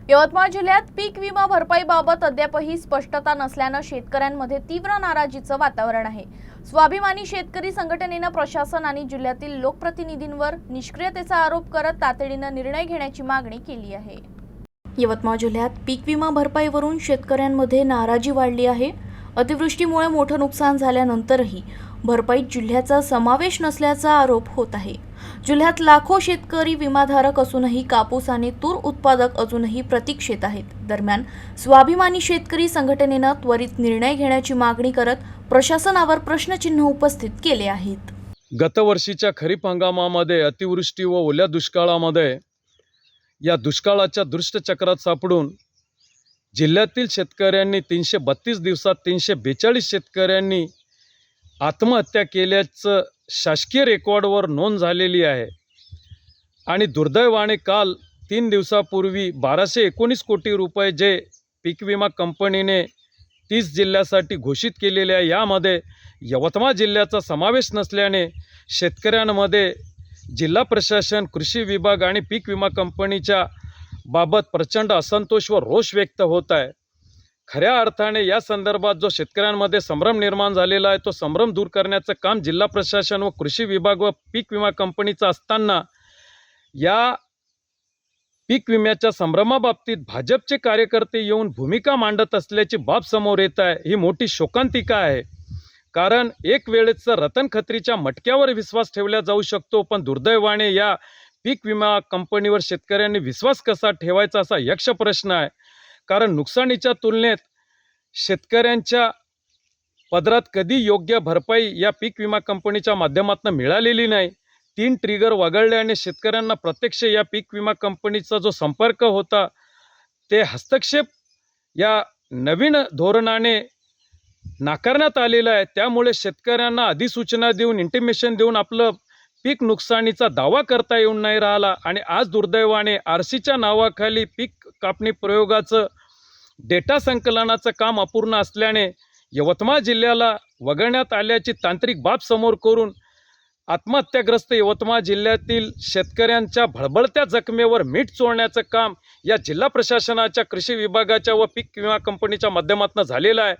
यवतमाळ जिल्ह्यात पीक विमा भरपाईबाबत अद्यापही स्पष्टता नसल्याने शेतकऱ्यांमध्ये तीव्र नाराजीचं वातावरण आहे। स्वाभिमानी शेतकरी संघटनेने प्रशासन आणि जिल्ह्यातील लोकप्रतिनिधींवर निष्क्रियतेचा आरोप करत तातडीने निर्णय घेण्याची मागणी केली आहे। यवतमाळ जिल्ह्यात पीक विमा भरपाईवरून शेतकऱ्यांमध्ये नाराजी वाढली आहे। अतिवृष्टीमुळे मोठं नुकसान झाल्यानंतरही भरपाईत जिल्ह्याचा समावेश नसल्याचा आरोप होत आहे। जिल्ह्यात लाखो शेतकरी विमाधारक असूनही कापूस आणि तूर उत्पादक अजूनही प्रतीक्षेत आहेत। दरम्यान स्वाभिमानी शेतकरी संघटनेने त्वरित निर्णय घेण्याची मागणी करत प्रशासनावर प्रश्नचिन्ह उपस्थित केले आहेत। गतवर्षीच्या खरीप हंगामामध्ये अतिवृष्टी व ओल्या दुष्काळामध्ये या दुष्काळाच्या दुष्टचक्रात सापडून जिल्ह्यातील शेतकऱ्यांनी 332 दिवसात 342 शेतकऱ्यांनी आत्महत्या केल्याचं शासकीय रेकॉर्डवर नोंद झालेली आहे। आणि दुर्दैवाने काल 3 दिवसापूर्वी 1219 कोटी रुपये जे पीक विमा कंपनीने 30 जिल्ह्यासाठी घोषित केलेले आहे, यामध्ये यवतमाळ जिल्ह्याचा समावेश नसल्याने शेतकऱ्यांमध्ये जिल्हा प्रशासन, कृषी विभाग आणि पीक विमा कंपनीच्या बाबत प्रचंड असंतोष व रोष व्यक्त होत आहे। खऱ्या अर्थाने या संदर्भात जो शेतकऱ्यांमध्ये संभ्रम निर्माण झालेला आहे, तो संभ्रम दूर करण्याचं काम जिल्हा प्रशासन व कृषी विभाग व पीक विमा कंपनीचा असताना या पीक विम्याच्या संभ्रमाबाबतीत भाजपचे कार्यकर्ते येऊन भूमिका मांडत असल्याची बाब समोर येत आहे। ही मोठी शोकांतिका आहे। कारण एक वेळेचा रतन खत्रीच्या मटक्यावर विश्वास ठेवला जाऊ शकतो, पण दुर्दैवाने या पीक विमा कंपनीवर शेतकऱ्यांनी विश्वास कसा ठेवायचा असा यक्ष प्रश्न आहे। कारण नुकसानीच्या तुलनेत शेतकऱ्यांच्या पदरात कधी योग्य भरपाई या पीक विमा कंपनीच्या माध्यमातून मिळालेली नाही। 3 ट्रिगर वगळल्याने शेतकऱ्यांना प्रत्यक्ष या पीक विमा कंपनीचा जो संपर्क होता ते हस्तक्षेप या नवीन धोरणाने नाकारण्यात आलेला आहे। त्यामुळे शेतकऱ्यांना अधिसूचना देऊन, इंटिमेशन देऊन आपलं पीक नुकसानीचा दावा करता येऊन नाही राहिला। आणि आज दुर्दैवाने आरसीच्या नावाखाली पीक कापणी प्रयोगाचं डेटा संकलनाचं काम अपूर्ण असल्याने यवतमाळ जिल्ह्याला वगळण्यात आल्याची तांत्रिक बाब समोर करून आत्महत्याग्रस्त यवतमाळ जिल्ह्यातील शेतकऱ्यांच्या भळबळत्या जखमेवर मीठ चोळण्याचं काम या जिल्हा प्रशासनाच्या, कृषी विभागाच्या व पीक विमा कंपनीच्या माध्यमातून झालेलं आहे।